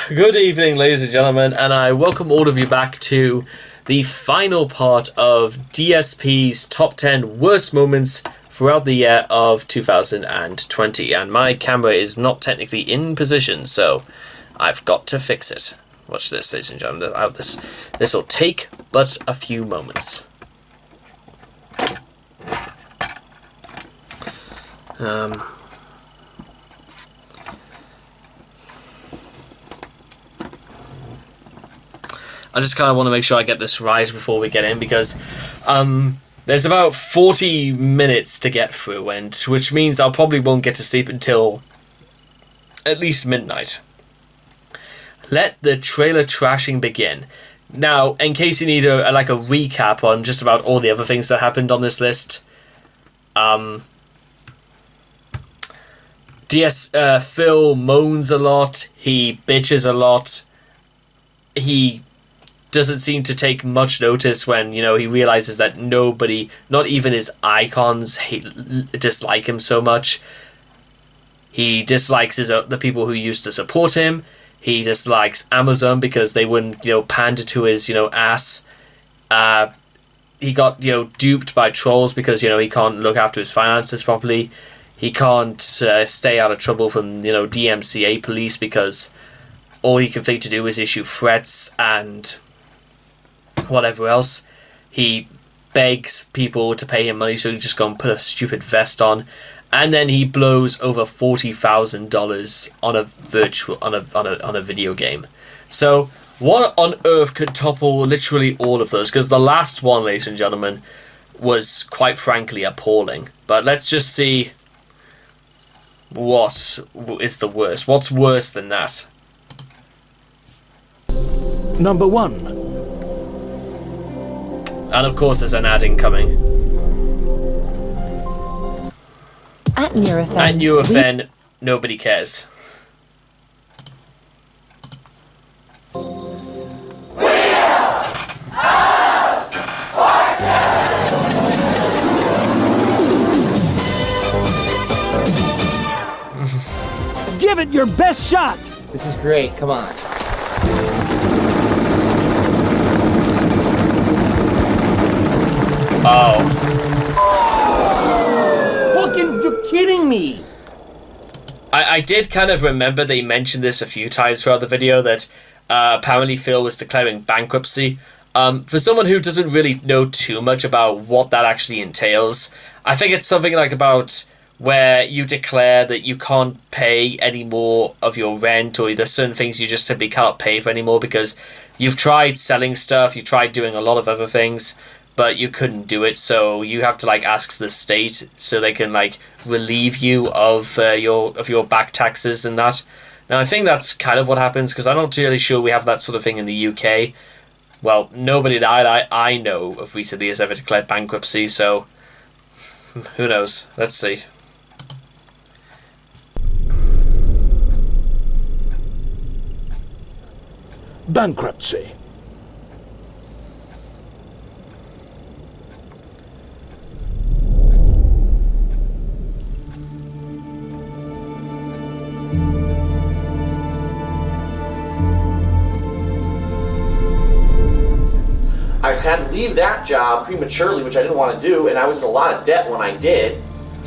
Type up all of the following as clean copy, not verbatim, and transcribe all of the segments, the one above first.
Good evening, ladies and gentlemen, and I welcome all of you back to the final part of DSP's top 10 worst moments throughout the year of 2020. And my camera is not technically in position, so I've got to fix it. Watch this, ladies and gentlemen. This will take but a few moments. I just kind of want to make sure I get this right before we get in, because there's about 40 minutes to get through, and which means I probably won't get to sleep until at least midnight. Let the trailer trashing begin. Now, in case you need a recap on just about all the other things that happened on this list, Phil moans a lot, he bitches a lot, he doesn't seem to take much notice when, he realizes that nobody, not even his icons, dislike him so much. He dislikes the people who used to support him. He dislikes Amazon because they wouldn't, pander to his, ass. He got, duped by trolls because, he can't look after his finances properly. He can't stay out of trouble from, DMCA police because all he can think to do is issue threats and whatever else. He begs people to pay him money, so he just go and put a stupid vest on, and then he blows over $40,000 on a video game. So what on earth could topple literally all of those? Because the last one, ladies and gentlemen, was quite frankly appalling. But let's just see what is the worst. What's worse than that? Number 1. And of course there's an ad incoming. At Nurofen, nobody cares. Give it your best shot! This is great, come on. Oh. Fucking, you're kidding me! I did kind of remember they mentioned this a few times throughout the video, that apparently Phil was declaring bankruptcy. For someone who doesn't really know too much about what that actually entails, I think it's something like about where you declare that you can't pay any more of your rent, or there's certain things you just simply cannot pay for anymore because you've tried selling stuff, you tried doing a lot of other things, but you couldn't do it, so you have to ask the state so they can relieve you of your back taxes and that. Now I think that's kind of what happens, because I'm not really sure we have that sort of thing in the UK. Well, nobody that I know of recently has ever declared bankruptcy, so who knows? Let's see. Bankruptcy. I had to leave that job prematurely, which I didn't want to do, and I was in a lot of debt when I did,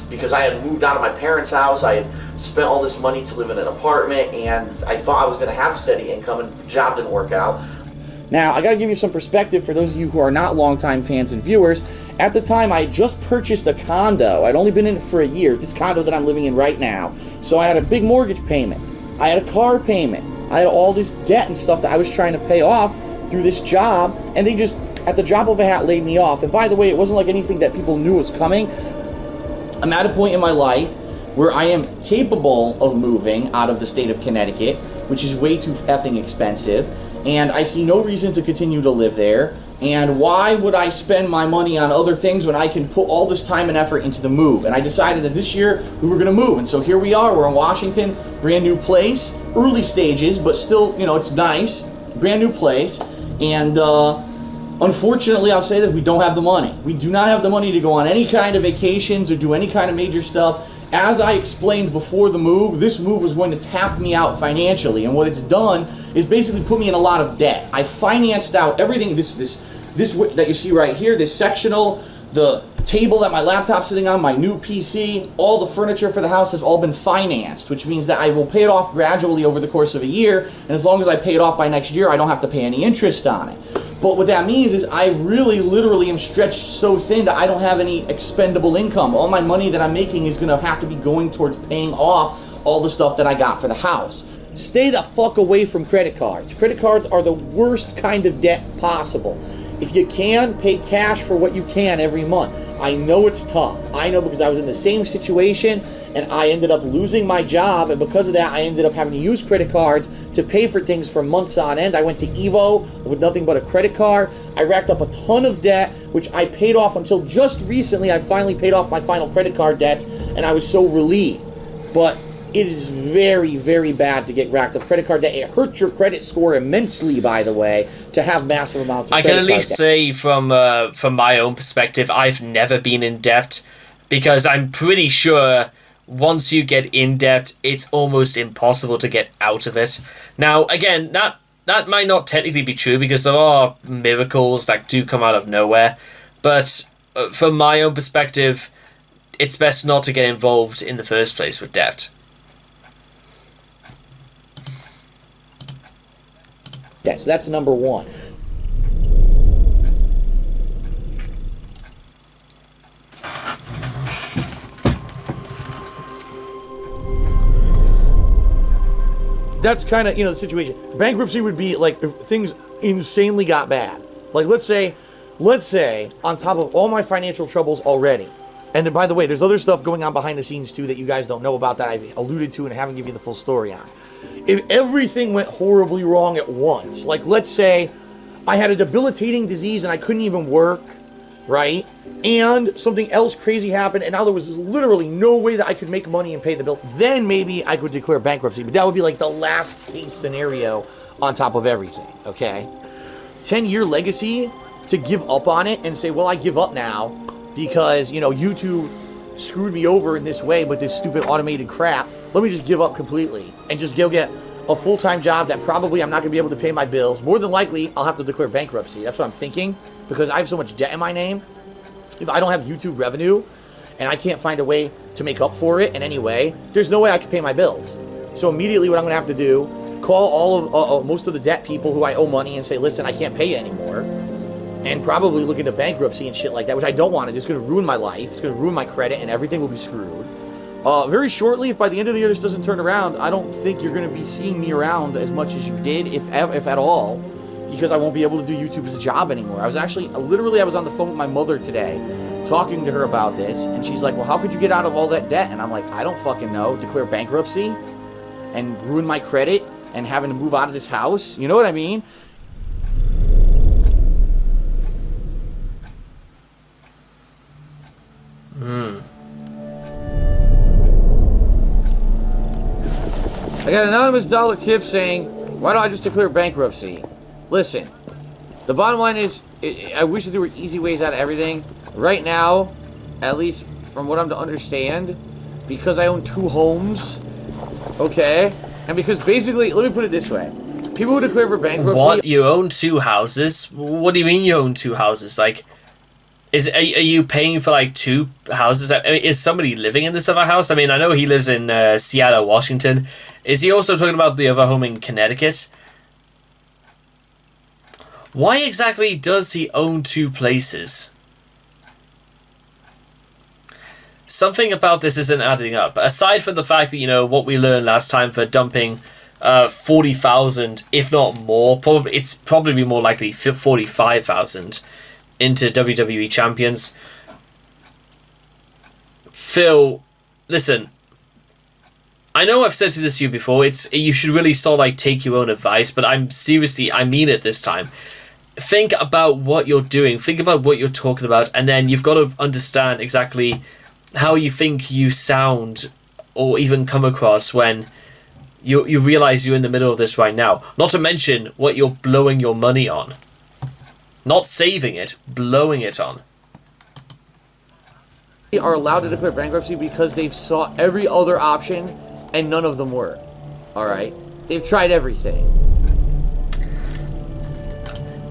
because I had moved out of my parents' house. I had spent all this money to live in an apartment, and I thought I was going to have steady income, and the job didn't work out. Now, I gotta give you some perspective for those of you who are not longtime fans and viewers. At the time, I had just purchased a condo. I'd only been in it for a year, this condo that I'm living in right now. So I had a big mortgage payment. I had a car payment. I had all this debt and stuff that I was trying to pay off through this job, and they just, at the drop of a hat, laid me off. And by the way, it wasn't like anything that people knew was coming. I'm at a point in my life where I am capable of moving out of the state of Connecticut, which is way too effing expensive, and I see no reason to continue to live there. And why would I spend my money on other things when I can put all this time and effort into the move? And I decided that this year we were going to move, and so here we are. We're in Washington, brand new place, early stages, but still, it's nice, brand new place. And unfortunately, I'll say that we don't have the money. We do not have the money to go on any kind of vacations or do any kind of major stuff. as I explained before the move, this move was going to tap me out financially, and what it's done is basically put me in a lot of debt. I financed out everything, this that you see right here, this sectional, the table that my laptop's sitting on, my new PC, all the furniture for the house has all been financed, which means that I will pay it off gradually over the course of a year, and as long as I pay it off by next year, I don't have to pay any interest on it. But what that means is I really literally am stretched so thin that I don't have any expendable income. All my money that I'm making is going to have to be going towards paying off all the stuff that I got for the house. Stay the fuck away from credit cards. Credit cards are the worst kind of debt possible. If you can, pay cash for what you can every month. I know it's tough. I know because I was in the same situation and I ended up losing my job, and because of that I ended up having to use credit cards to pay for things for months on end. I went to Evo with nothing but a credit card. I racked up a ton of debt, which I paid off until just recently. I finally paid off my final credit card debts and I was so relieved. But it is very, very bad to get racked up credit card debt. It hurts your credit score immensely, by the way, to have massive amounts of credit card debt. I can at least say from my own perspective, I've never been in debt, because I'm pretty sure once you get in debt, it's almost impossible to get out of it. Now, again, that might not technically be true, because there are miracles that do come out of nowhere, but from my own perspective, it's best not to get involved in the first place with debt. Yes, that's number one. That's kind of, the situation. Bankruptcy would be like if things insanely got bad. Like let's say on top of all my financial troubles already. And by the way, there's other stuff going on behind the scenes too that you guys don't know about that I've alluded to and haven't given you the full story on. If everything went horribly wrong at once, like let's say I had a debilitating disease and I couldn't even work, right? And something else crazy happened and now there was literally no way that I could make money and pay the bill, then maybe I could declare bankruptcy. But that would be like the last case scenario on top of everything, okay? 10-year legacy to give up on it and say, well, I give up now because, YouTube screwed me over in this way with this stupid automated crap. Let me just give up completely and just go get a full-time job that probably I'm not going to be able to pay my bills. More than likely, I'll have to declare bankruptcy. That's what I'm thinking, because I have so much debt in my name. If I don't have YouTube revenue and I can't find a way to make up for it in any way, there's no way I can pay my bills. So immediately what I'm going to have to do, call all of most of the debt people who I owe money and say, listen, I can't pay you anymore. And probably look into bankruptcy and shit like that, which I don't want to. It's going to ruin my life. It's going to ruin my credit, and everything will be screwed. Very shortly, if by the end of the year this doesn't turn around, I don't think you're going to be seeing me around as much as you did, if at all, because I won't be able to do YouTube as a job anymore. I was actually, literally, I was on the phone with my mother today, talking to her about this, and she's like, well, how could you get out of all that debt? And I'm like, I don't fucking know. Declare bankruptcy and ruin my credit and having to move out of this house? You know what I mean? I got an anonymous dollar tip saying, why don't I just declare bankruptcy? Listen, the bottom line is, I wish that there were easy ways out of everything. Right now, at least from what I'm to understand, because I own 2 homes, okay? And because basically, let me put it this way. People who declare for bankruptcy... What? You own 2 houses? What do you mean you own 2 houses? Like, are you paying for like 2 houses? I mean, is somebody living in this other house? I mean, I know he lives in Seattle, Washington. Is he also talking about the other home in Connecticut? Why exactly does he own 2 places? Something about this isn't adding up. Aside from the fact that, what we learned last time for dumping 40,000, if not more, it's probably more likely 45,000 into WWE champions. Phil, listen, I know I've said this to you before, you should really sort of take your own advice, but I mean it this time. Think about what you're doing, think about what you're talking about, and then you've got to understand exactly how you think you sound or even come across when you realize you're in the middle of this right now. Not to mention what you're blowing your money on. Not saving it, blowing it on. are allowed to declare bankruptcy because they've sought every other option and none of them work. All right? They've tried everything.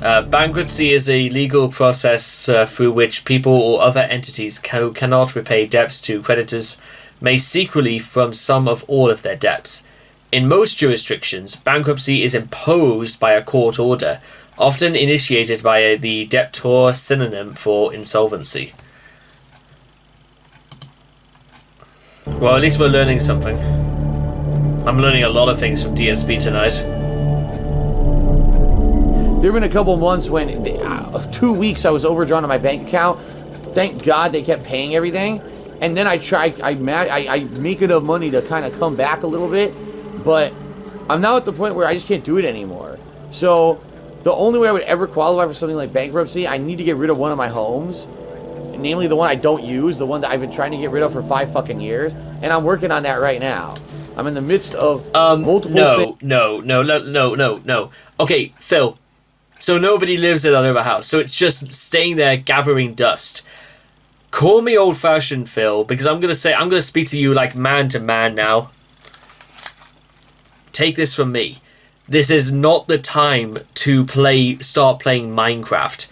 Bankruptcy is a legal process through which people or other entities who cannot repay debts to creditors may seek relief from some of all of their debts. In most jurisdictions, bankruptcy is imposed by a court order, often initiated by the debtor, synonym for insolvency. Well, at least we're learning something. I'm learning a lot of things from DSP tonight. There have been a couple months when 2 weeks I was overdrawn on my bank account. Thank God they kept paying everything. And then I make enough money to kind of come back a little bit. But I'm now at the point where I just can't do it anymore. So the only way I would ever qualify for something like bankruptcy, I need to get rid of one of my homes. Namely the one I don't use, the one that I've been trying to get rid of for 5 fucking years. And I'm working on that right now. I'm in the midst of multiple No. Okay, Phil. So nobody lives in that other house. So it's just staying there gathering dust. Call me old-fashioned, Phil, because I'm going to speak to you like man to man now. Take this from me. This is not the time to start playing Minecraft.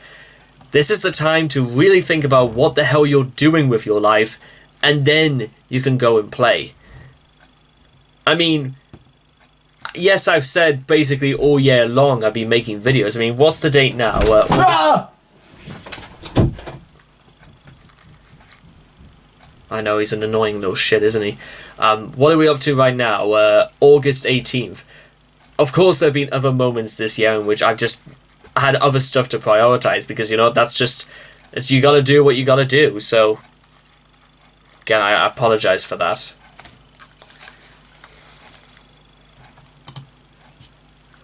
This is the time to really think about what the hell you're doing with your life, and then you can go and play. I mean, yes, I've said basically all year long I've been making videos. I mean, what's the date now? I know, he's an annoying little shit, isn't he? What are we up to right now? August 18th. Of course, there have been other moments this year in which I've just had other stuff to prioritize because, you know, that's just... you gotta do what you gotta do, so... Again, I apologize for that.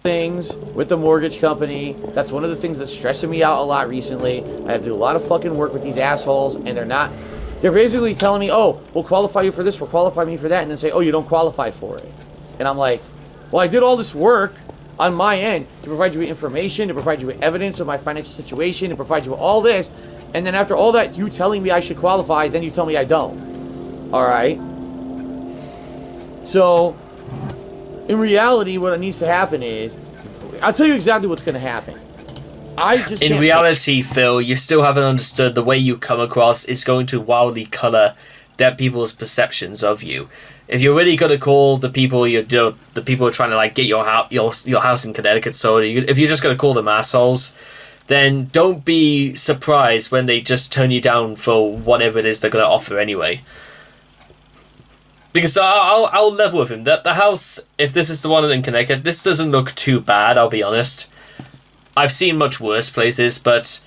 Things with the mortgage company. That's one of the things that's stressing me out a lot recently. I have to do a lot of fucking work with these assholes, and they're basically telling me, oh, we'll qualify you for this, we'll qualify me for that, and then say, oh, you don't qualify for it. And I'm like, well, I did all this work on my end to provide you with information, to provide you with evidence of my financial situation, to provide you with all this, and then after all that, you telling me I should qualify, then you tell me I don't. Alright? So, in reality, what needs to happen is, I'll tell you exactly what's going to happen. In reality, Phil, you still haven't understood the way you come across is going to wildly colour people's perceptions of you. If you're really going to call the people the people who are trying to like get your house in Connecticut sold, if you're just going to call them assholes, then don't be surprised when they just turn you down for whatever it is they're going to offer anyway. Because I'll level with him. The house, if this is the one in Connecticut, this doesn't look too bad, I'll be honest. I've seen much worse places, but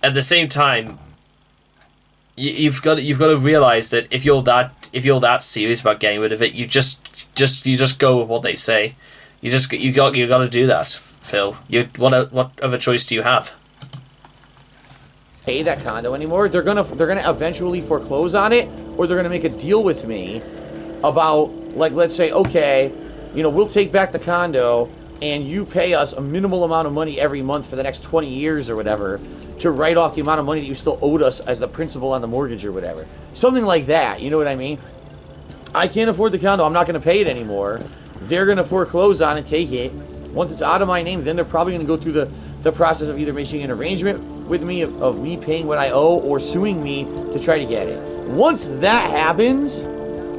at the same time, you've got to realize that if you're that serious about getting rid of it, you just go with what they say. You got to do that, Phil. What other choice do you have? Pay that condo anymore. They're gonna eventually foreclose on it, or they're gonna make a deal with me about, like, let's say, okay, you know, we'll take back the condo and you pay us a minimal amount of money every month for the next 20 years or whatever to write off the amount of money that you still owed us as the principal on the mortgage or whatever. Something like that, you know what I mean? I can't afford the condo, I'm not going to pay it anymore. They're going to foreclose on it, take it. Once it's out of my name, then they're probably going to go through the process of either making an arrangement with me of me paying what I owe or suing me to try to get it. Once that happens,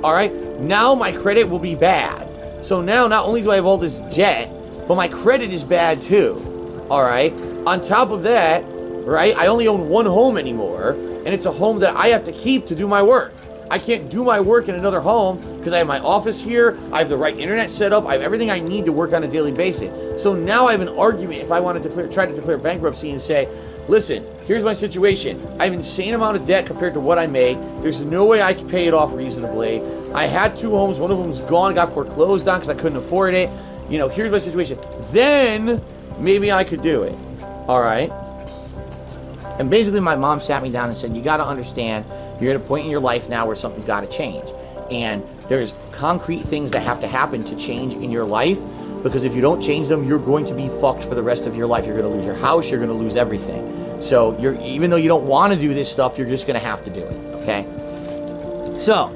all right, now my credit will be bad. So now not only do I have all this debt, but my credit is bad too. All right. On top of that, right, I only own one home anymore, and it's a home that I have to keep to do my work. I can't do my work in another home because I have my office here, I have the right internet set up, I have everything I need to work on a daily basis. So now I have an argument if I want to try to declare bankruptcy and say, listen, here's my situation. I have an insane amount of debt compared to what I make. There's no way I can pay it off reasonably. I had 2 homes. One of them's gone, got foreclosed on because I couldn't afford it. You know, here's my situation. Then maybe I could do it. All right. And basically my mom sat me down and said, you got to understand, you're at a point in your life now where something's got to change. And there's concrete things that have to happen to change in your life, because if you don't change them, you're going to be fucked for the rest of your life. You're going to lose your house. You're going to lose everything. So even though you don't want to do this stuff, you're just going to have to do it. Okay. So,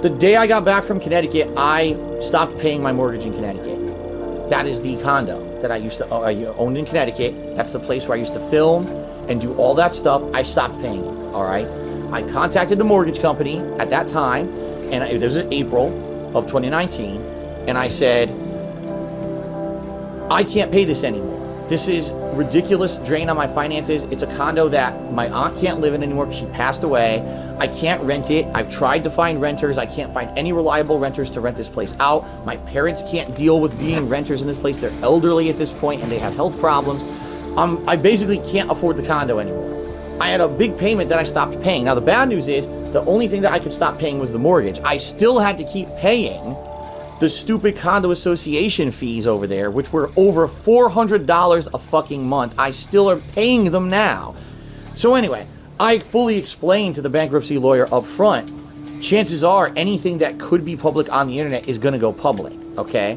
the day I got back from Connecticut, I stopped paying my mortgage in Connecticut. That is the condo that I used to own in Connecticut. That's the place where I used to film and do all that stuff. I stopped paying it, all right? I contacted the mortgage company at that time, and this was April of 2019, and I said, I can't pay this anymore. This is ridiculous drain on my finances. It's a condo that my aunt can't live in anymore because she passed away. I can't rent it. I've tried to find renters. I can't find any reliable renters to rent this place out. My parents can't deal with being renters in this place. They're elderly at this point and they have health problems. I basically can't afford the condo anymore. I had a big payment that I stopped paying. Now the bad news is the only thing that I could stop paying was the mortgage. I still had to keep paying the stupid condo association fees over there, which were over $400 a fucking month. I still are paying them now. So anyway, I fully explained to the bankruptcy lawyer up front, chances are anything that could be public on the internet is going to go public, okay?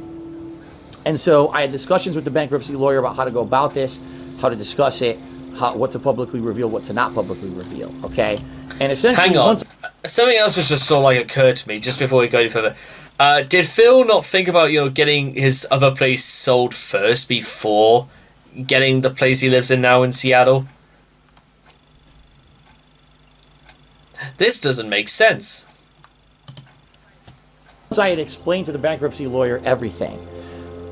And so I had discussions with the bankruptcy lawyer about how to go about this, how to discuss it, what to publicly reveal, what to not publicly reveal, okay? And essentially, hang on. Something else was just sort of like occurred to me just before we go any further. Did Phil not think about, getting his other place sold first before getting the place he lives in now in Seattle? This doesn't make sense. Once I had explained to the bankruptcy lawyer everything,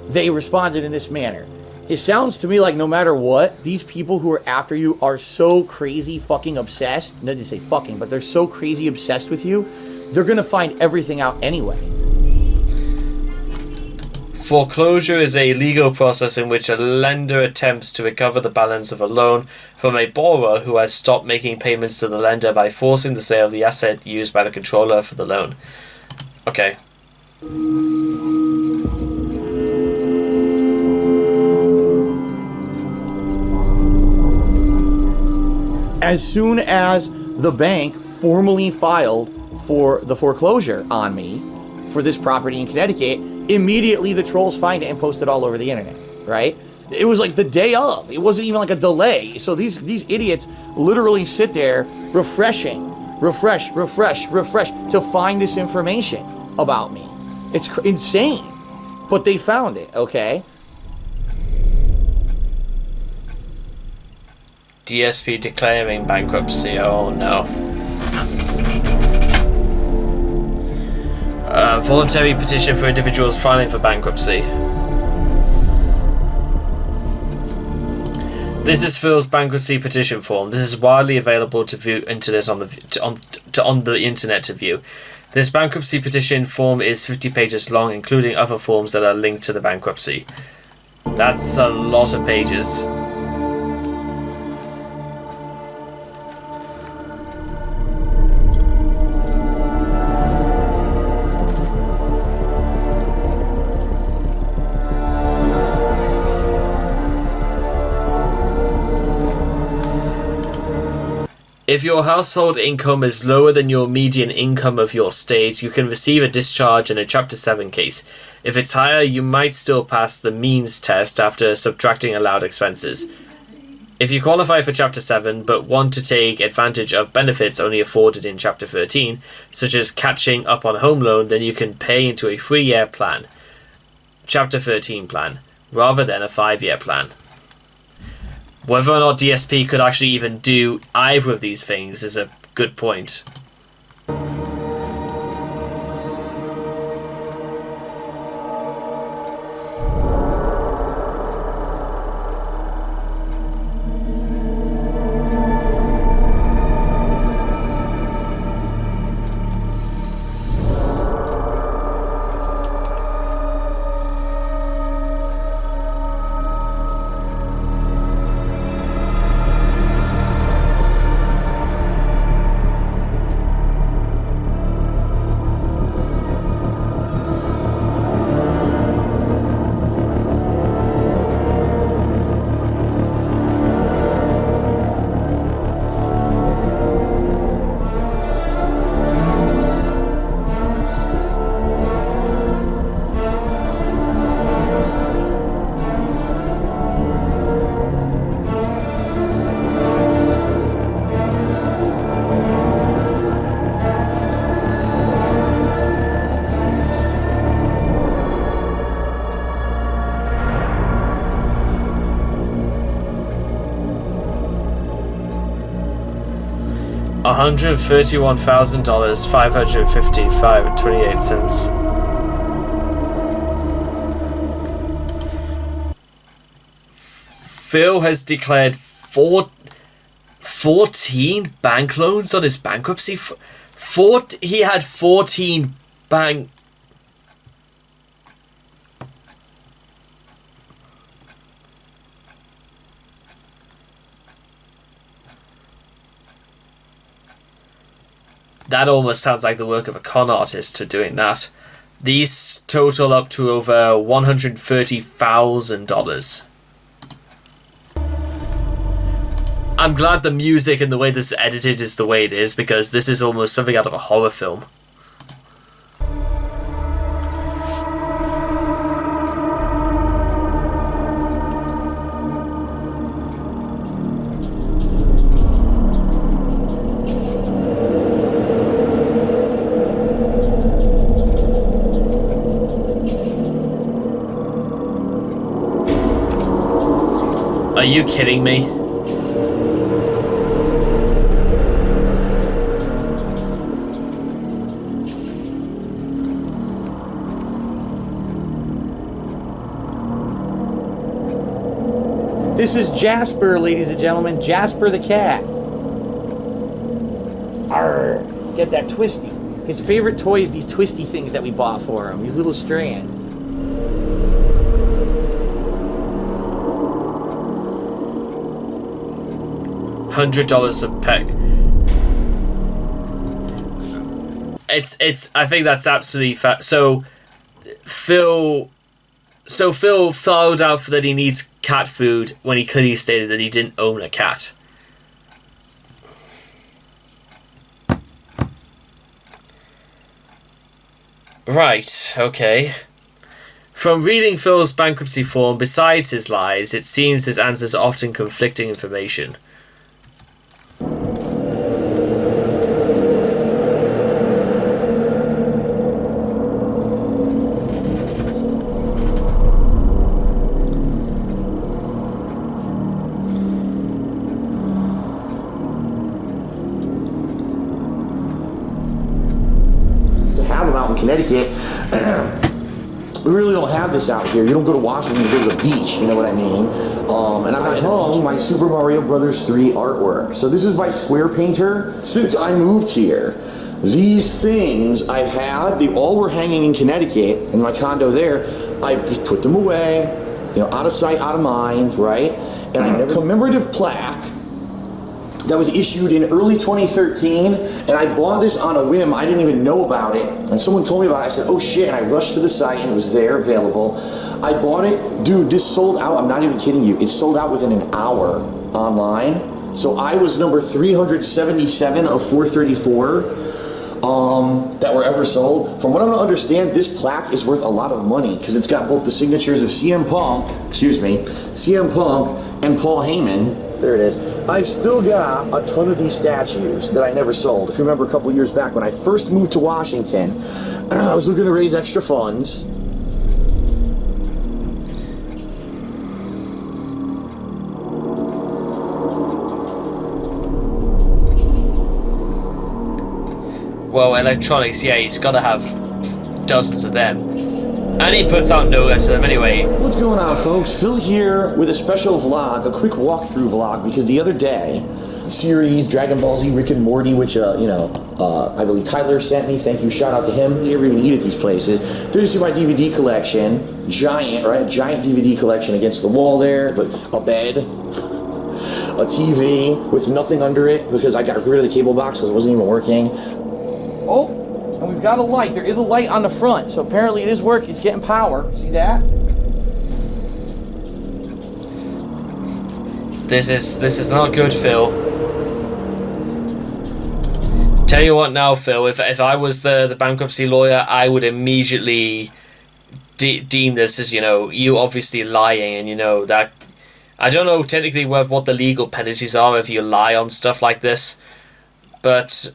they responded in this manner. It sounds to me like no matter what, these people who are after you are so crazy fucking obsessed. No, they say fucking, but they're so crazy obsessed with you, they're going to find everything out anyway. Foreclosure is a legal process in which a lender attempts to recover the balance of a loan from a borrower who has stopped making payments to the lender by forcing the sale of the asset used by the controller for the loan. Okay. As soon as the bank formally filed for the foreclosure on me for this property in Connecticut, immediately the trolls find it and post it all over the internet, right? It was like the day of. It wasn't even like a delay. So these idiots literally sit there refresh to find this information about me. It's insane. But they found it, okay? DSP declaring bankruptcy. Oh no. Voluntary petition for individuals filing for bankruptcy. This is Phil's bankruptcy petition form. This is widely available to view internet on the internet to view. This bankruptcy petition form is 50 pages long, including other forms that are linked to the bankruptcy. That's a lot of pages. If your household income is lower than your median income of your state, you can receive a discharge in a Chapter 7 case. If it's higher, you might still pass the means test after subtracting allowed expenses. If you qualify for Chapter 7 but want to take advantage of benefits only afforded in Chapter 13, such as catching up on a home loan, then you can pay into a 3-year plan, Chapter 13 plan, rather than a 5-year plan. Whether or not DSP could actually even do either of these things is a good point. $131,000, $555.28. Phil has declared 14 bank loans on his bankruptcy. He had 14 bank. That almost sounds like the work of a con artist to doing that. These total up to over $130,000. I'm glad the music and the way this is edited is the way it is, because this is almost something out of a horror film. Are you kidding me? This is Jasper, ladies and gentlemen. Jasper the cat. Arr, get that twisty. His favorite toy is these twisty things that we bought for him. These little strands. $100 a peck. It's. I think that's absolutely fat. So Phil found out that he needs cat food when he clearly stated that he didn't own a cat. Right, okay. From reading Phil's bankruptcy form, besides his lies, it seems his answers are often conflicting information. Connecticut, we really don't have this out here. You don't go to Washington to go to the beach, you know what I mean? And I hung my Super Mario Brothers 3 artwork. So this is by Square Painter. Since I moved here, these things I've had, they all were hanging in Connecticut, in my condo there. I just put them away, you know, out of sight, out of mind, right? And I never commemorative plaque that was issued in early 2013, and I bought this on a whim. I didn't even know about it, and someone told me about it. I said, oh shit, and I rushed to the site, and it was there, available. I bought it. Dude, this sold out. I'm not even kidding you. It sold out within an hour online. So I was number 377 of 434 that were ever sold. From what I'm going to understand, this plaque is worth a lot of money, because it's got both the signatures of CM Punk and Paul Heyman. There it is. I've still got a ton of these statues that I never sold. If you remember a couple years back when I first moved to Washington, I was looking to raise extra funds. Well, electronics, yeah, he's got to have dozens of them. And he puts out Noga to them anyway. What's going on, folks? Phil here with a special vlog, a quick walkthrough vlog, because the other day, series Dragon Ball Z Rick and Morty, which, I believe Tyler sent me. Thank you, shout out to him. You never even eat at these places. There you see my DVD collection. Giant, right? Giant DVD collection against the wall there, but a bed, a TV with nothing under it, because I got rid of the cable box because it wasn't even working. Oh! And we've got a light. There is a light on the front, so apparently it is working. It's getting power. See that? This is not good, Phil. Tell you what now, Phil, if I was the bankruptcy lawyer, I would immediately deem this as, you obviously lying, and that... I don't know technically what the legal penalties are if you lie on stuff like this, but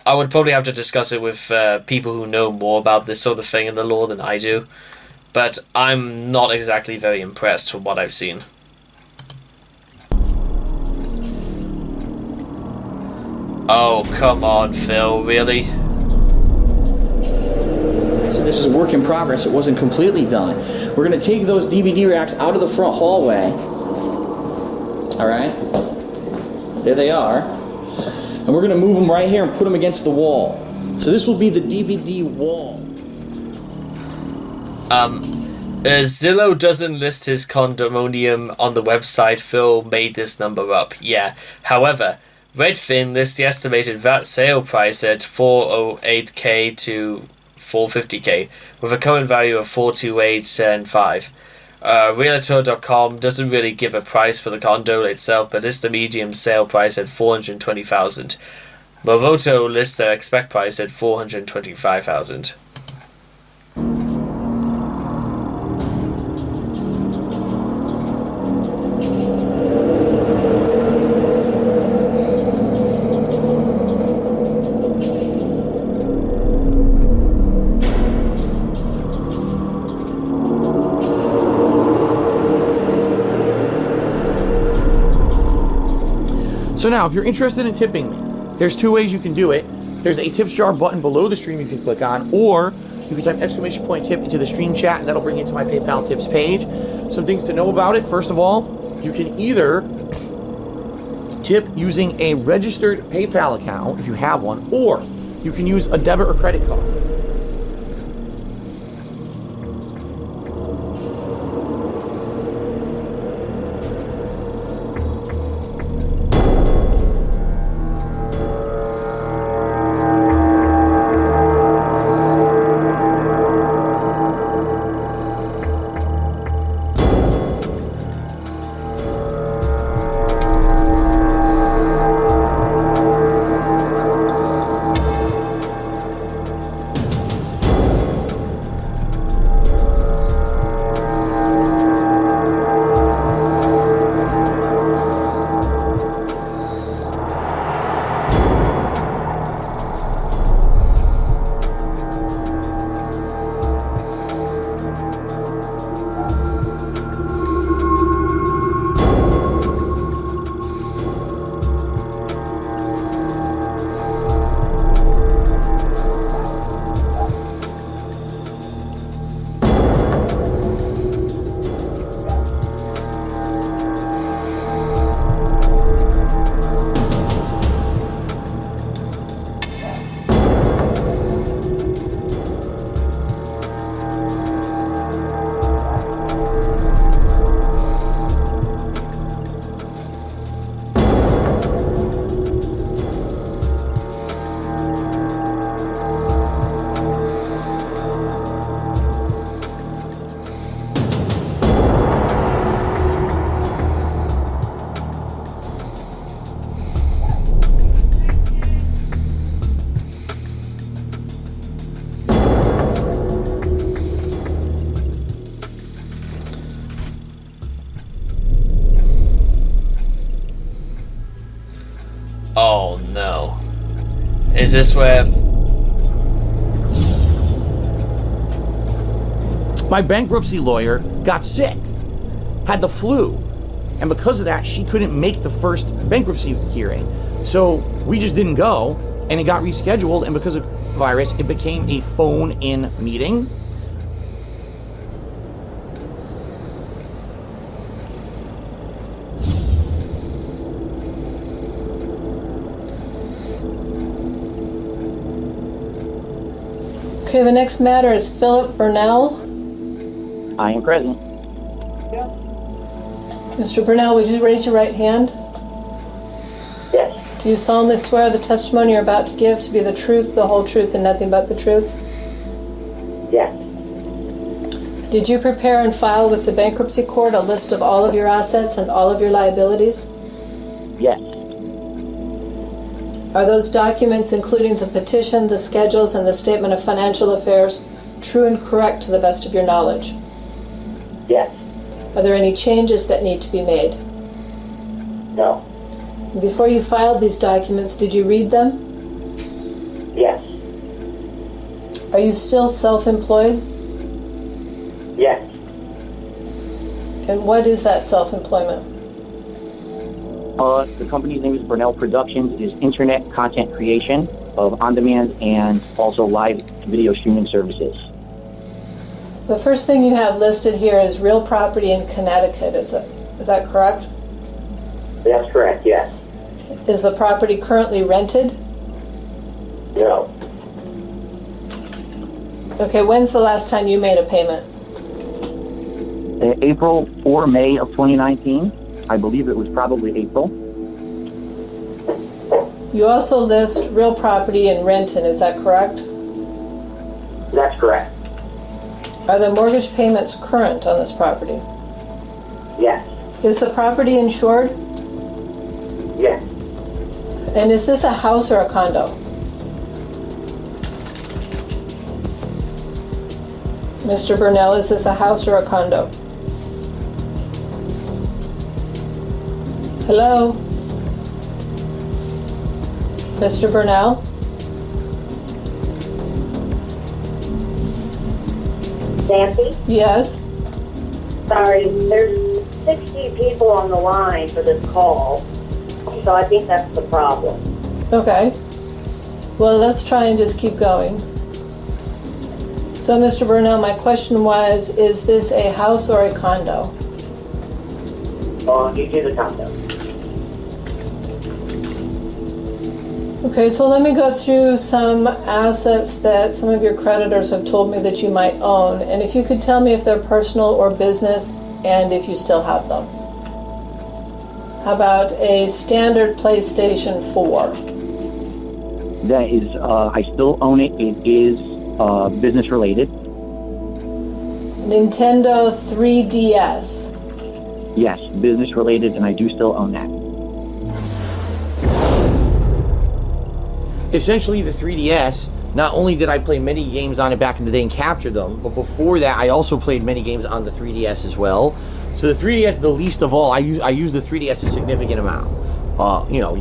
I would probably have to discuss it with people who know more about this sort of thing in the law than I do. But I'm not exactly very impressed from what I've seen. Oh, come on, Phil, really? So this is a work in progress. It wasn't completely done. We're going to take those DVD racks out of the front hallway. All right? There they are. And we're going to move them right here and put them against the wall. So this will be the DVD wall. Zillow doesn't list his condominium on the website. Phil made this number up. Yeah. However, Redfin lists the estimated sale price at $408K to $450K, with a current value of $428.5. Realtor.com doesn't really give a price for the condo itself, but lists the median sale price at $420,000. Movoto lists their expect price at $425,000. So now, if you're interested in tipping me, there's two ways you can do it. There's a tips jar button below the stream you can click on, or you can type !tip into the stream chat, and that'll bring you to my PayPal tips page. Some things to know about it. First of all, you can either tip using a registered PayPal account, if you have one, or you can use a debit or credit card. Oh no. Is this where... My bankruptcy lawyer got sick, had the flu, and because of that, she couldn't make the first bankruptcy hearing. So we just didn't go, and it got rescheduled, and because of virus, it became a phone-in meeting. Okay, the next matter is Philip Burnell. I am present. Mr. Burnell, would you raise your right hand? Yes. Do you solemnly swear the testimony you're about to give to be the truth, the whole truth, and nothing but the truth? Yes. Did you prepare and file with the bankruptcy court a list of all of your assets and all of your liabilities? Yes. Are those documents, including the petition, the schedules, and the statement of financial affairs, true and correct to the best of your knowledge? Yes. Are there any changes that need to be made? No. Before you filed these documents, did you read them? Yes. Are you still self-employed? Yes. And what is that self-employment? The company's name is Burnell Productions. It is internet content creation of on-demand and also live video streaming services. The first thing you have listed here is real property in Connecticut. Is that correct? That's correct, yes. Is the property currently rented? No. Okay, when's the last time you made a payment? April or May of 2019. I believe it was probably April. You also list real property in Renton, is that correct? That's correct. Are the mortgage payments current on this property? Yes. Is the property insured? Yes. And is this a house or a condo? Mr. Burnell, is this a house or a condo? Hello? Mr. Burnell? Nancy? Yes? Sorry, there's 60 people on the line for this call, so I think that's the problem. Okay. Well, let's try and just keep going. So, Mr. Burnell, my question was, is this a house or a condo? It is a condo. Okay, so let me go through some assets that some of your creditors have told me that you might own, and if you could tell me if they're personal or business, and if you still have them. How about a standard PlayStation 4? That is, I still own it. It is business related. Nintendo 3DS. Yes, business related, and I do still own that. Essentially, the 3DS, not only did I play many games on it back in the day and capture them, but before that, I also played many games on the 3DS as well. So the 3DS, the least of all, I use the 3DS a significant amount.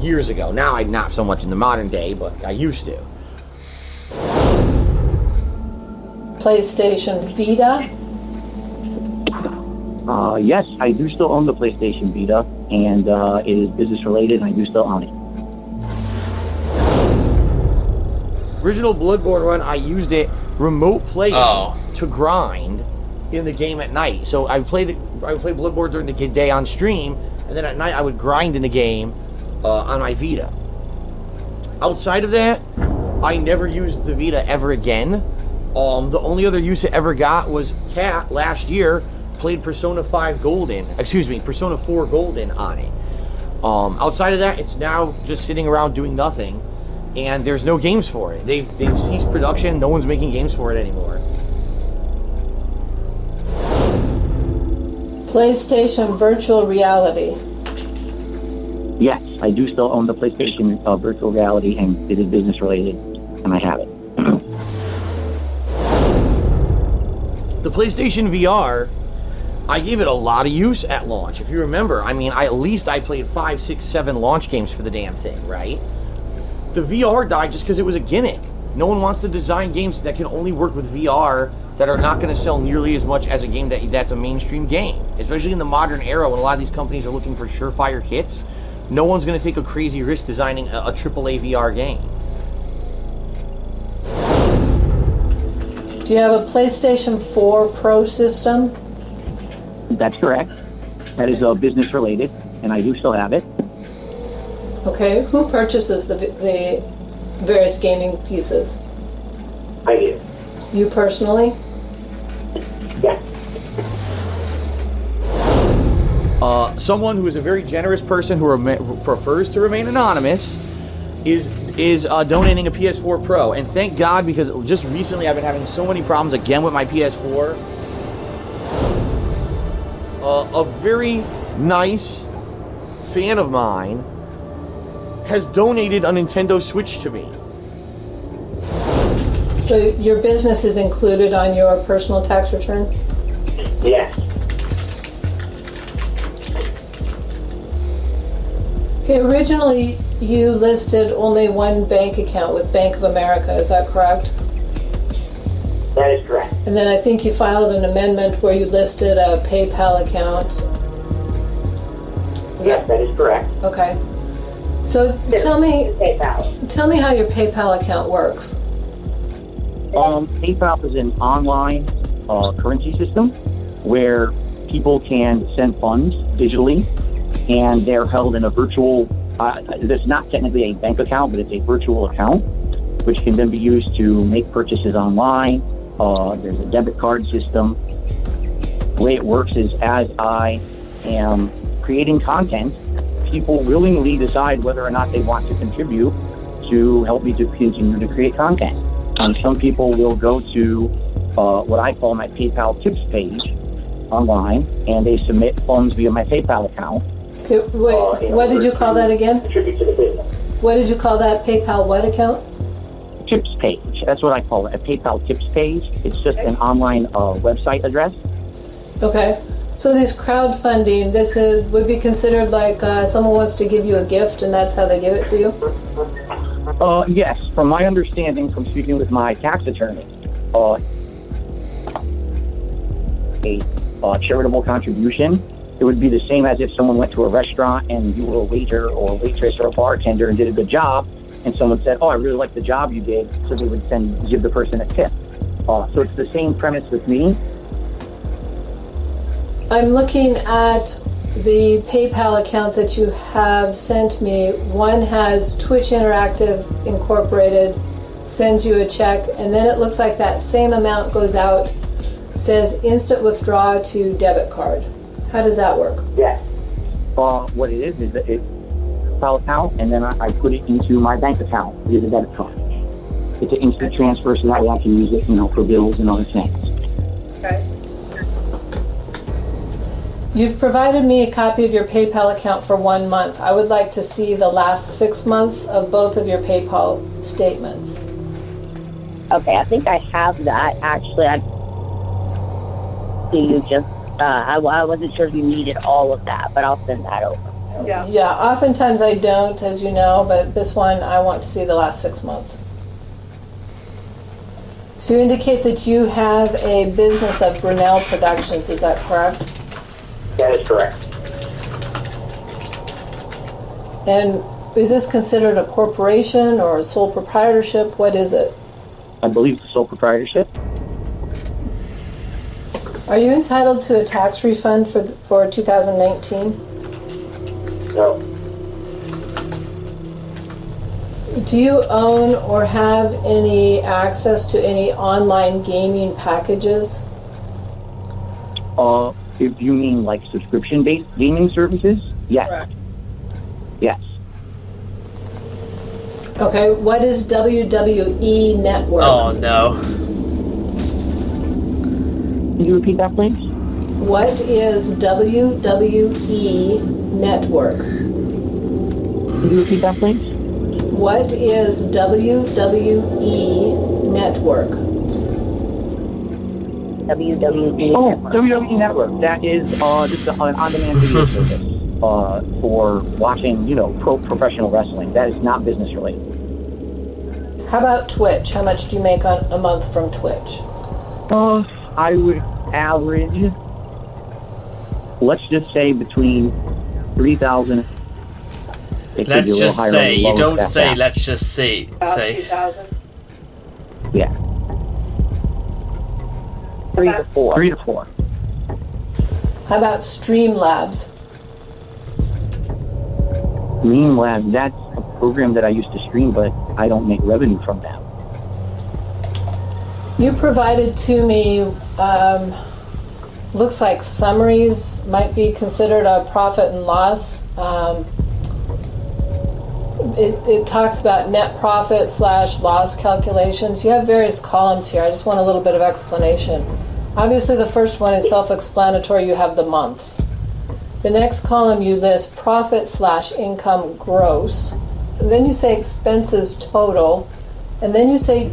Years ago. Now, I'm not so much in the modern day, but I used to. PlayStation Vita. Yes, I do still own the PlayStation Vita, and it is business related, and I do still own it. Original Bloodborne run, I used it remote play to grind in the game at night. So I would play Bloodborne during the day on stream, and then at night I would grind in the game on my Vita. Outside of that, I never used the Vita ever again. The only other use it ever got was Kat last year played Persona 4 Golden on it. Outside of that, it's now just sitting around doing nothing, and there's no games for it. They've ceased production. No one's making games for it anymore. PlayStation Virtual Reality. Yes, I do still own the PlayStation Virtual Reality, and it is business related, and I have it. The PlayStation VR, I gave it a lot of use at launch. If you remember, I played 5, 6, 7 launch games for the damn thing, right? The VR died just because it was a gimmick. No one wants to design games that can only work with VR that are not going to sell nearly as much as a game that's a mainstream game. Especially in the modern era when a lot of these companies are looking for surefire hits, no one's going to take a crazy risk designing a AAA VR game. Do you have a PlayStation 4 Pro system? That's correct. That is business related, and I do still have it. Okay, who purchases the various gaming pieces? I do. You personally? Yes. Someone who is a very generous person who prefers to remain anonymous is donating a PS4 Pro, and thank God, because just recently I've been having so many problems again with my PS4. A very nice fan of mine has donated a Nintendo Switch to me. So your business is included on your personal tax return? Yes. Okay, originally you listed only one bank account with Bank of America, is that correct? That is correct. And then I think you filed an amendment where you listed a PayPal account. Yes, that is correct. Okay. So tell me how your PayPal account works. PayPal is an online currency system where people can send funds digitally, and they're held in a virtual, that's not technically a bank account, but it's a virtual account, which can then be used to make purchases online. There's a debit card system. The way it works is, as I am creating content, people willingly decide whether or not they want to contribute to help me to continue to create content. Some people will go to what I call my PayPal tips page online, and they submit funds via my PayPal account. Okay, wait, what did you call that again? Contribute to the business. What did you call that? PayPal what account? Tips page. That's what I call it, a PayPal tips page. It's just an online website address. Okay. So these crowdfunding, would be considered like someone wants to give you a gift and that's how they give it to you? Yes, from my understanding from speaking with my tax attorney, a charitable contribution, it would be the same as if someone went to a restaurant and you were a waiter or a waitress or a bartender and did a good job, and someone said, "Oh, I really like the job you did," so they would give the person a tip. So it's the same premise with me. I'm looking at the PayPal account that you have sent me. One has Twitch Interactive Incorporated, sends you a check, and then it looks like that same amount goes out, says instant withdraw to debit card. How does that work? Yes. What it is that it's a PayPal account, and then I put it into my bank account via the debit card. It's an instant transfer, so that way I can use it, for bills and other things. Okay. You've provided me a copy of your PayPal account for 1 month. I would like to see the last 6 months of both of your PayPal statements. Okay, I think I have that. Actually, I wasn't sure if you needed all of that, but I'll send that over. Yeah, oftentimes I don't, as you know, but this one I want to see the last 6 months. So you indicate that you have a business of Brunel Productions, is that correct? That is correct. And is this considered a corporation or a sole proprietorship? What is it? I believe it's a sole proprietorship. Are you entitled to a tax refund for 2019? No. Do you own or have any access to any online gaming packages? If you mean like subscription-based gaming services, yes. Correct. Yes. Okay, what is WWE Network? Oh no. Can you repeat that, please? What is WWE Network? Can you repeat that, please? What is WWE Network? WWE Oh, Network. WWE Network. That is just an on-demand video service for watching, professional wrestling. That is not business related. How about Twitch? How much do you make on a month from Twitch? I would average, let's just say between 3,000. Let's just say. You don't say. Let's just say. Say. 2,000. Yeah. 3 to 4. 3 to 4. How about Streamlabs? Streamlabs, that's a program that I used to stream, but I don't make revenue from that. You provided to me, looks like summaries might be considered a profit and loss. It talks about net profit / loss calculations. You have various columns here. I just want a little bit of explanation. Obviously, the first one is self-explanatory. You have the months. The next column, you list profit / income gross. And then you say expenses total. And then you say,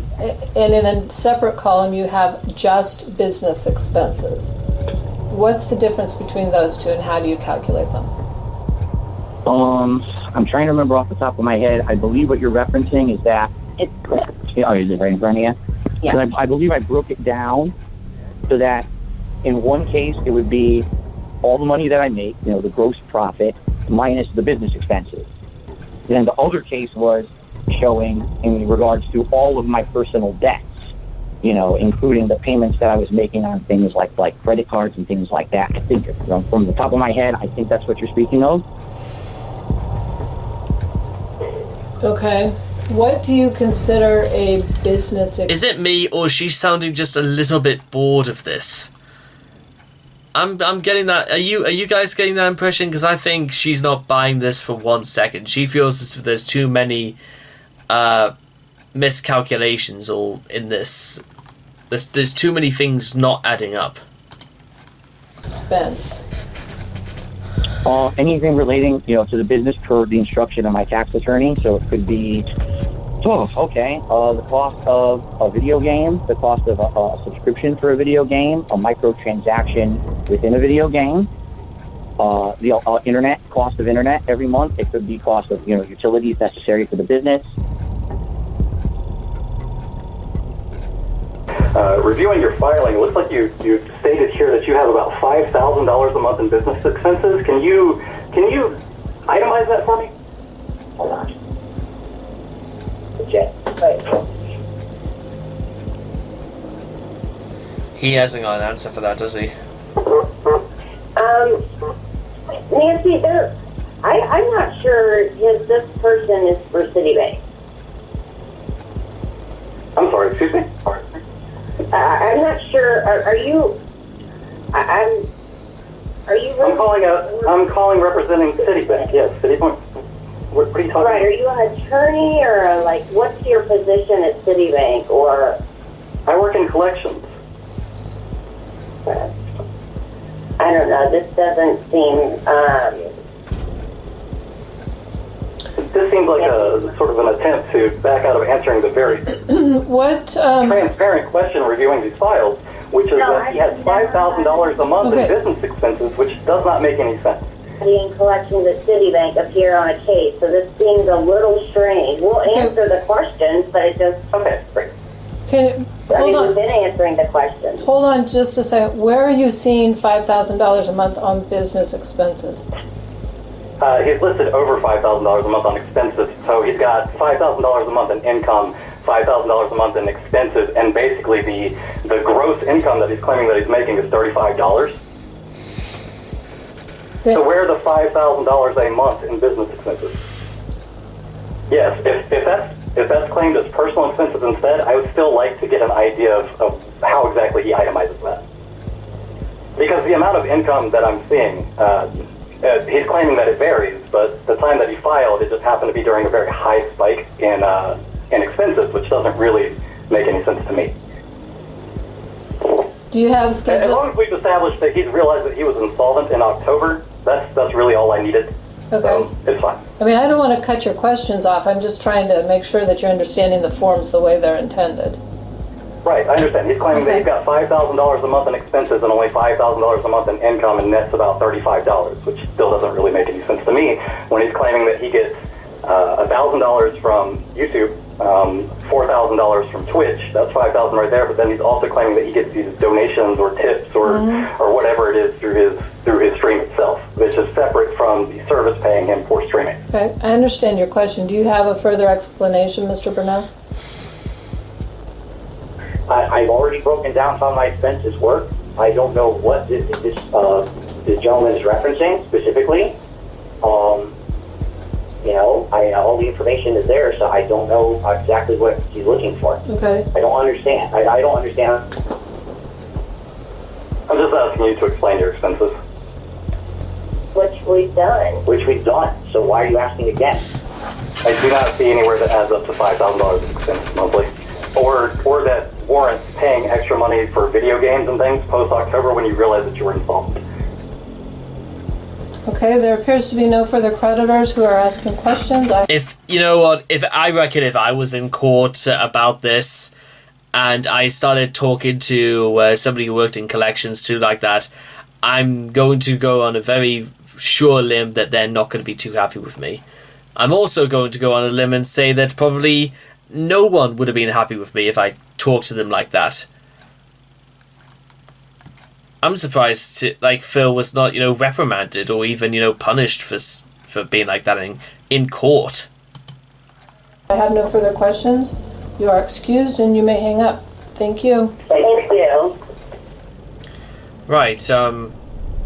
and in a separate column, you have just business expenses. What's the difference between those two, and how do you calculate them? I'm trying to remember off the top of my head. I believe what you're referencing is that. It's correct. Oh, is it right in front of you? Yeah. I believe I broke it down so that in one case it would be all the money that I make, the gross profit, minus the business expenses. Then the other case was showing in regards to all of my personal debts, including the payments that I was making on things like credit cards and things like that. I think from the top of my head, I think that's what you're speaking of. Okay. What do you consider a business? Is it me, or is she sounding just a little bit bored of this? I'm getting that. Are you guys getting that impression? Because I think she's not buying this for 1 second. She feels as if there's too many miscalculations all in this. There's too many things not adding up. Expense. Anything relating, to the business per the instruction of my tax attorney. So it could be, the cost of a video game, the cost of a subscription for a video game, a microtransaction within a video game, the internet, cost of internet every month. It could be cost of, utilities necessary for the business. Reviewing your filing, it looks like you stated here that you have about $5,000 a month in business expenses. Can you itemize that for me? Hold on. Okay. Right. He hasn't got an answer for that, does he? Nancy, I'm not sure if this person is for Citibank. I'm sorry, excuse me? I'm not sure. Are you? Are you? I'm calling representing Citibank. Yes, Citibank. What are you talking Right. about? Are you an attorney or what's your position at Citibank or? I work in collections. I don't know. This doesn't seem. This seems like a sort of an attempt to back out of answering the very transparent question reviewing these files, which is that he has $5,000 a month in business expenses, which does not make any sense. In collections at Citibank appear on a case, so this seems a little strange. We'll answer the questions, but it just... Okay, great. We've been answering the questions. Hold on just a second. Where are you seeing $5,000 a month on business expenses? He's listed over $5,000 a month on expenses, so he's got $5,000 a month in income, $5,000 a month in expenses, and basically the gross income that he's claiming that he's making is $35. So where are the $5,000 a month in business expenses? Yes, if that's claimed as personal expenses instead, I would still like to get an idea of how exactly he itemizes that. Because the amount of income that I'm seeing, he's claiming that it varies, but the time that he filed, it just happened to be during a very high spike in expenses, which doesn't really make any sense to me. Do you have As long as we've established that he's realized that he was insolvent in October, that's really all I needed. Okay. So it's fine. I mean, I don't want to cut your questions off. I'm just trying to make sure that you're understanding the forms the way they're intended. Right, I understand. He's claiming that he's got $5,000 a month in expenses and only $5,000 a month in income, and net's about $35, which still doesn't really make any sense to me. When he's claiming that he gets $1,000 from YouTube, $4,000 from Twitch, that's $5,000 right there. But then he's also claiming that he gets these donations or tips or whatever it is through his stream itself, which is separate from the service paying him for streaming. Okay, I understand your question. Do you have a further explanation, Mr. Burnell? I've already broken down how my expenses work. I don't know what this gentleman is referencing specifically. All the information is there, so I don't know exactly what he's looking for. Okay. I don't understand. I don't understand. I'm just asking you to explain your expenses. Which we've done. So why are you asking again? I do not see anywhere that adds up to $5,000 of expenses monthly, or that warrants paying extra money for video games and things post-October when you realize that you were insolvent. Okay, there appears to be no further creditors who are asking questions. If I was in court about this and I started talking to somebody who worked in collections too like that, I'm going to go on a very sure limb that they're not going to be too happy with me. I'm also going to go on a limb and say that probably no one would have been happy with me if I talked to them like that. I'm surprised Phil was not, reprimanded or even, punished for for being like that in court. I have no further questions. You are excused and you may hang up. Thank you. Thank you. Right, well,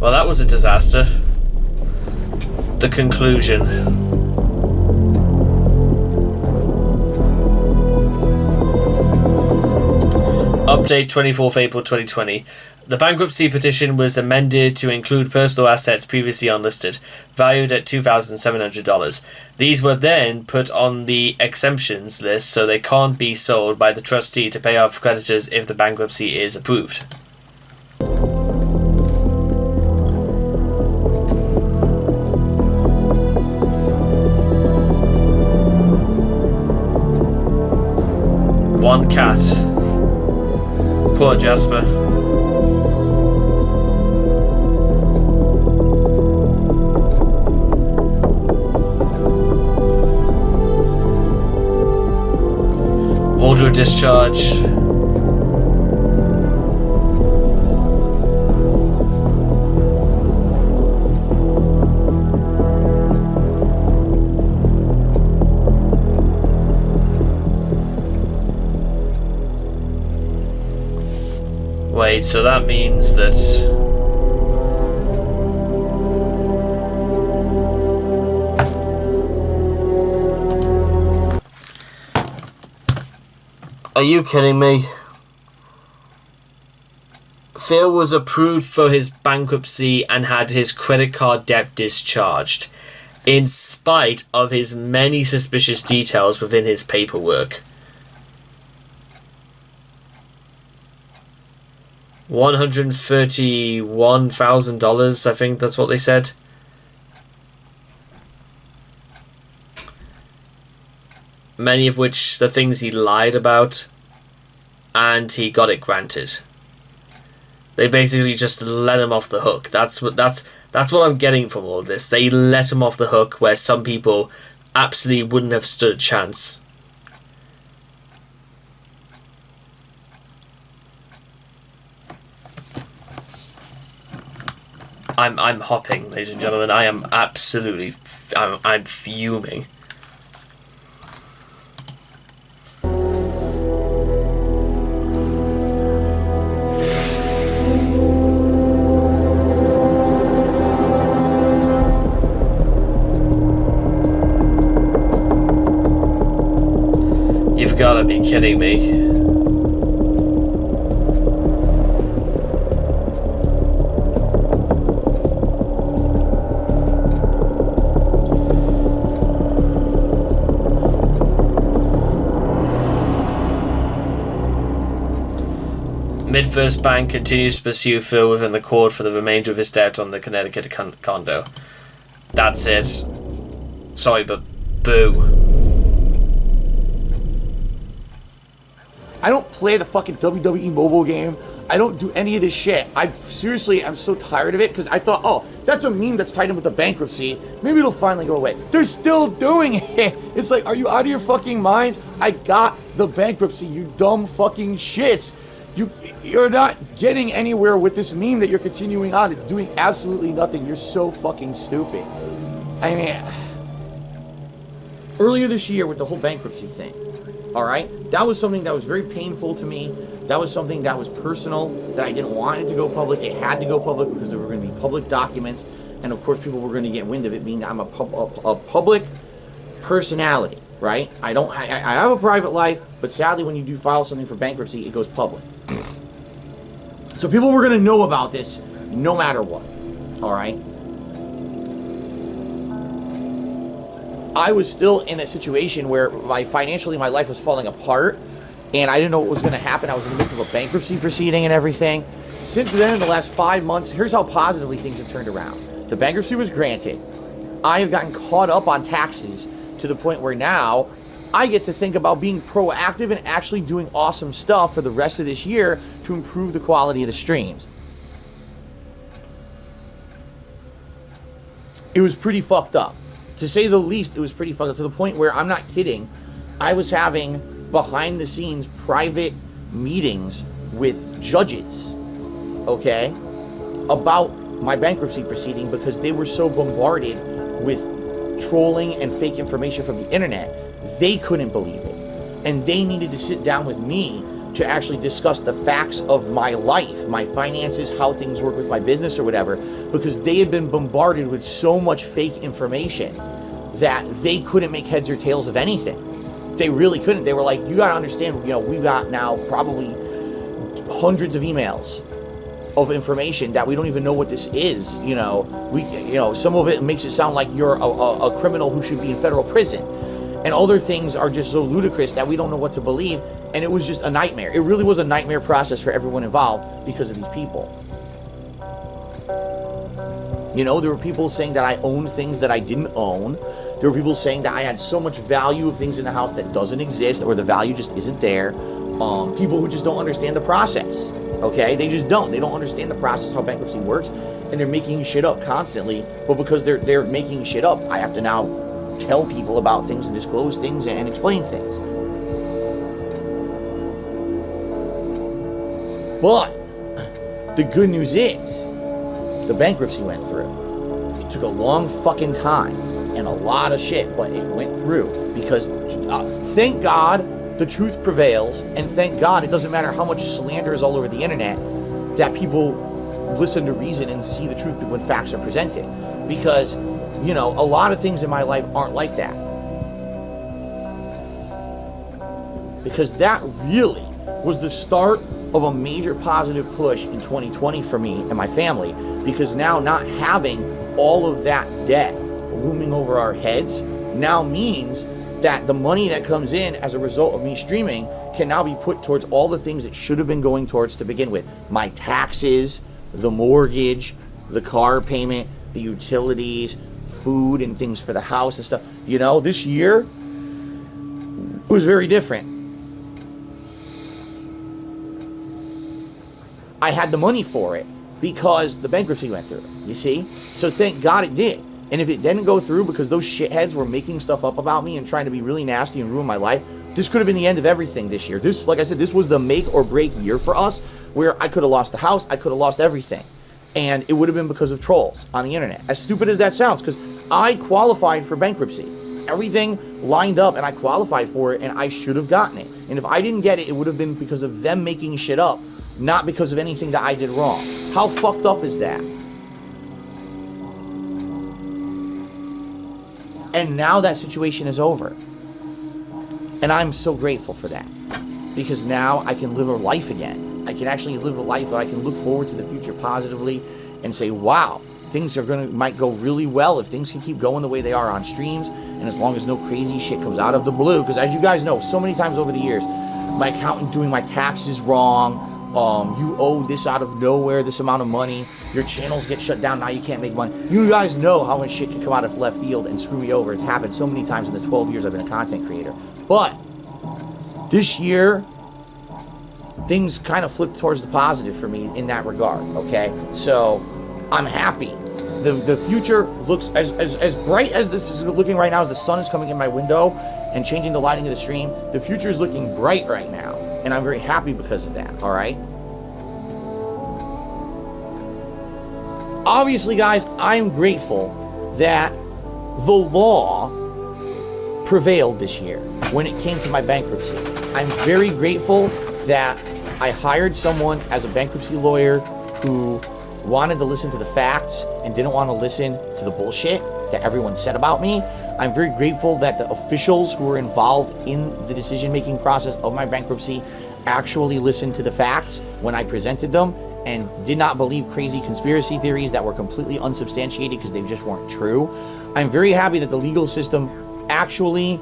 that was a disaster. The conclusion. Update 24th April 2020. The bankruptcy petition was amended to include personal assets previously unlisted, valued at $2,700. These were then put on the exemptions list so they can't be sold by the trustee to pay off creditors if the bankruptcy is approved. One cat. Poor Jasper. Order of discharge. Wait, so that means that are you kidding me? Phil was approved for his bankruptcy and had his credit card debt discharged, in spite of his many suspicious details within his paperwork. $131,000, I think that's what they said. Many of which the things he lied about, and he got it granted. They basically just let him off the hook. That's what I'm getting from all this. They let him off the hook where some people absolutely wouldn't have stood a chance. I'm hopping, ladies and gentlemen. I am absolutely I'm fuming. You've got to be kidding me. Midfirst Bank continues to pursue Phil within the court for the remainder of his debt on the Connecticut condo. That's it. Sorry, but boo. I don't play the fucking WWE mobile game. I don't do any of this shit. I'm so tired of it because I thought, oh, that's a meme that's tied in with the bankruptcy. Maybe it'll finally go away. They're still doing it. It's like, are you out of your fucking minds? I got the bankruptcy, you dumb fucking shits. You're not getting anywhere with this meme that you're continuing on. It's doing absolutely nothing. You're so fucking stupid. I mean, earlier this year with the whole bankruptcy thing, all right, that was something that was very painful to me. That was something that was personal, that I didn't want it to go public. It had to go public because there were going to be public documents, and of course people were going to get wind of it, being that I'm a public personality, right? I have a private life, but sadly when you do file something for bankruptcy, it goes public. So people were going to know about this no matter what, all right? I was still in a situation where financially my life was falling apart, and I didn't know what was going to happen. I was in the midst of a bankruptcy proceeding and everything. Since then, in the last 5 months, here's how positively things have turned around. The bankruptcy was granted. I have gotten caught up on taxes to the point where now I get to think about being proactive and actually doing awesome stuff for the rest of this year to improve the quality of the streams. It was pretty fucked up. To say the least, it was pretty fucked up to the point where, I'm not kidding, I was having behind the scenes private meetings with judges, okay, about my bankruptcy proceeding because they were so bombarded with trolling and fake information from the internet, they couldn't believe it. And they needed to sit down with me to actually discuss the facts of my life, my finances, how things work with my business or whatever, because they had been bombarded with so much fake information that they couldn't make heads or tails of anything. They really couldn't. They were like, you got to understand, we've got now probably hundreds of emails of information that we don't even know what this is. Some of it makes it sound like you're a criminal who should be in federal prison. And other things are just so ludicrous that we don't know what to believe. And it was just a nightmare. It really was a nightmare process for everyone involved because of these people. There were people saying that I owned things that I didn't own. There were people saying that I had so much value of things in the house that doesn't exist, or the value just isn't there. People who just don't understand the process. Okay? They just don't. They don't understand the process, how bankruptcy works. And they're making shit up constantly. But because they're making shit up, I have to now tell people about things and disclose things and explain things. But the good news is the bankruptcy went through. It took a long fucking time and a lot of shit, but it went through because thank God the truth prevails, and thank God it doesn't matter how much slander is all over the internet, that people listen to reason and see the truth when facts are presented. Because a lot of things in my life aren't like that. Because that really was the start of a major positive push in 2020 for me and my family. Because now not having all of that debt looming over our heads now means that the money that comes in as a result of me streaming can now be put towards all the things it should have been going towards to begin with. My taxes, the mortgage, the car payment, the utilities, food and things for the house and stuff. This year was very different. I had the money for it because the bankruptcy went through, you see? So thank God it did. And if it didn't go through because those shitheads were making stuff up about me and trying to be really nasty and ruin my life, this could have been the end of everything this year. This, like I said, this was the make or break year for us, where I could have lost the house, I could have lost everything. And it would have been because of trolls on the internet. As stupid as that sounds, because I qualified for bankruptcy. Everything lined up and I qualified for it and I should have gotten it. And if I didn't get it, it would have been because of them making shit up, not because of anything that I did wrong. How fucked up is that? And now that situation is over. And I'm so grateful for that. Because now I can live a life again. I can actually live a life where I can look forward to the future positively and say, wow, things might go really well if things can keep going the way they are on streams, and as long as no crazy shit comes out of the blue. Because as you guys know, so many times over the years, my accountant doing my taxes wrong, you owe this out of nowhere, this amount of money, your channels get shut down, now you can't make money. You guys know how much shit can come out of left field and screw me over. It's happened so many times in the 12 years I've been a content creator. But this year, things kind of flipped towards the positive for me in that regard, okay? So I'm happy. The future looks as bright as this is looking right now, as the sun is coming in my window and changing the lighting of the stream. The future is looking bright right now, and I'm very happy because of that, all right? Obviously, guys, I'm grateful that the law prevailed this year when it came to my bankruptcy. I'm very grateful that I hired someone as a bankruptcy lawyer who wanted to listen to the facts and didn't want to listen to the bullshit that everyone said about me. I'm very grateful that the officials who were involved in the decision-making process of my bankruptcy actually listened to the facts when I presented them and did not believe crazy conspiracy theories that were completely unsubstantiated because they just weren't true. I'm very happy that the legal system actually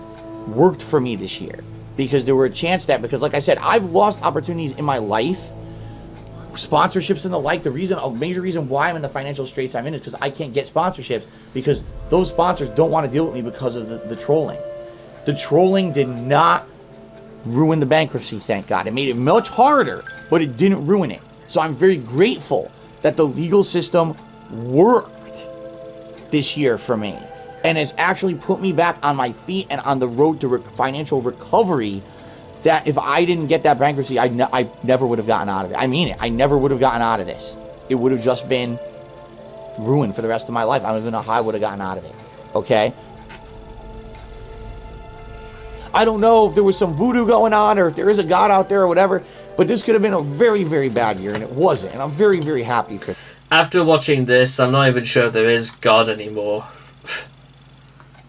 worked for me this year, because there were a chance that, because like I said, I've lost opportunities in my life, sponsorships and the like. A major reason why I'm in the financial straits I'm in is because I can't get sponsorships, because those sponsors don't want to deal with me because of the trolling. The trolling did not ruin the bankruptcy, thank God. It made it much harder, but it didn't ruin it. So I'm very grateful that the legal system worked this year for me and has actually put me back on my feet and on the road to financial recovery, that if I didn't get that bankruptcy, I never would have gotten out of it. I mean it. I never would have gotten out of this. It would have just been ruined for the rest of my life. I don't even know how I would have gotten out of it. Okay? I don't know if there was some voodoo going on or if there is a God out there or whatever, but this could have been a very, very bad year, and it wasn't. And I'm very, very happy for it. After watching this, I'm not even sure if there is God anymore.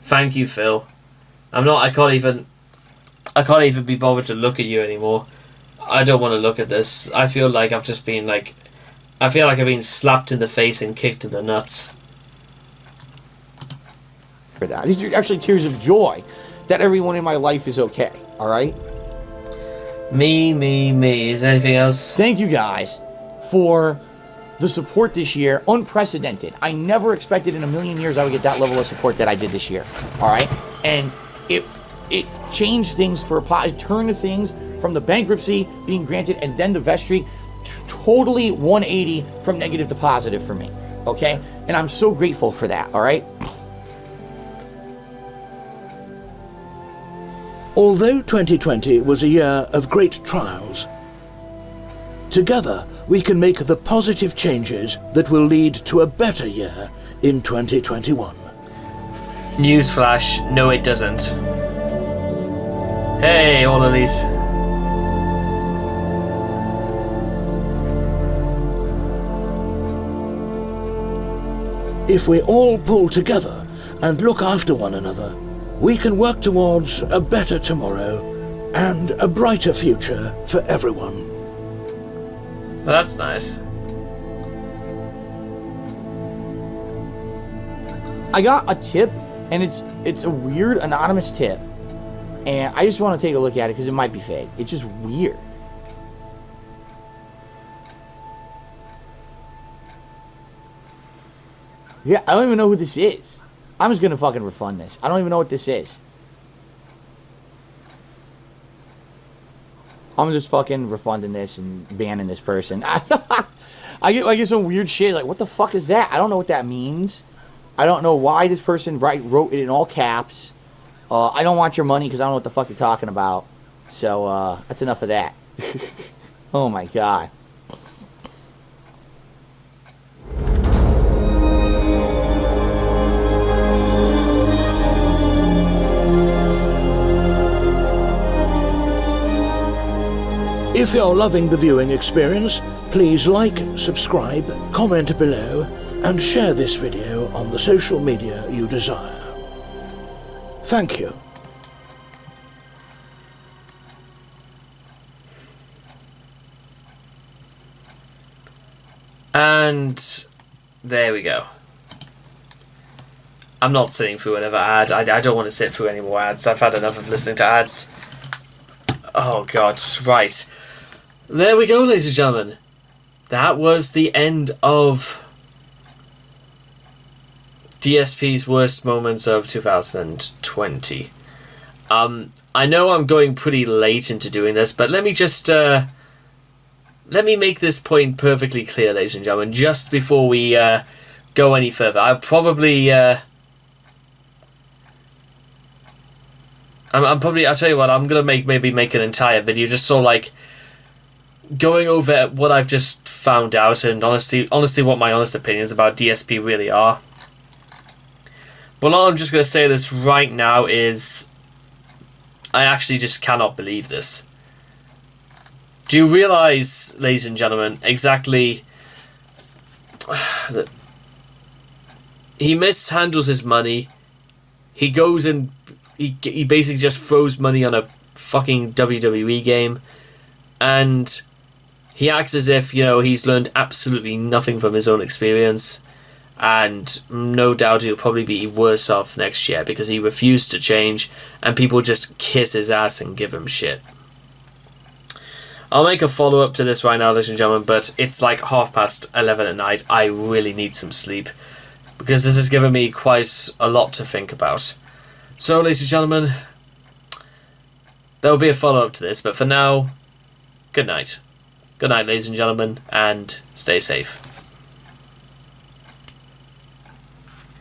Thank you, Phil. I can't even be bothered to look at you anymore. I don't want to look at this. I feel like I've been slapped in the face and kicked in the nuts. For that. These are actually tears of joy that everyone in my life is okay, alright? Me. Is there anything else? Thank you guys for the support this year. Unprecedented. I never expected in a million years I would get that level of support that I did this year. Alright? And it changed things for it turned the things from the bankruptcy being granted and then the vestry totally 180 from negative to positive for me. Okay? And I'm so grateful for that, alright? Although 2020 was a year of great trials, together we can make the positive changes that will lead to a better year in 2021. Newsflash, no it doesn't. Hey, all elite. If we all pull together and look after one another, we can work towards a better tomorrow and a brighter future for everyone. Well, that's nice. I got a tip, and it's a weird anonymous tip, and I just want to take a look at it because it might be fake. It's just weird. Yeah, I don't even know who this is. I'm just gonna fucking refund this. I don't even know what this is. I'm just fucking refunding this and banning this person. I get some weird shit like, what the fuck is that? I don't know what that means. I don't know why this person wrote it in all caps. I don't want your money because I don't know what the fuck you're talking about. So that's enough of that. Oh my god. If you're loving the viewing experience, please like, subscribe, comment below, and share this video on the social media you desire. Thank you. And there we go. I'm not sitting through another ad. I don't want to sit through any more ads. I've had enough of listening to ads. Oh god, right. There we go, ladies and gentlemen. That was the end of DSP's worst moments of 2020. I know I'm going pretty late into doing this, but let me just let me make this point perfectly clear, ladies and gentlemen, just before we go any further. I'll probably I'll tell you what, I'm gonna maybe make an entire video just so like going over what I've just found out and honestly what my honest opinions about DSP really are. But all I'm just gonna say this right now is I actually just cannot believe this. Do you realise, ladies and gentlemen, exactly that he mishandles his money? He goes and he basically just throws money on a fucking WWE game, and he acts as if, you know, he's learned absolutely nothing from his own experience, and no doubt he'll probably be worse off next year because he refused to change and people just kiss his ass and give him shit. I'll make a follow-up to this right now, ladies and gentlemen, but it's like 11:30 at night. I really need some sleep because this has given me quite a lot to think about. So, ladies and gentlemen, there will be a follow-up to this, but for now, good night. Good night, ladies and gentlemen, and stay safe.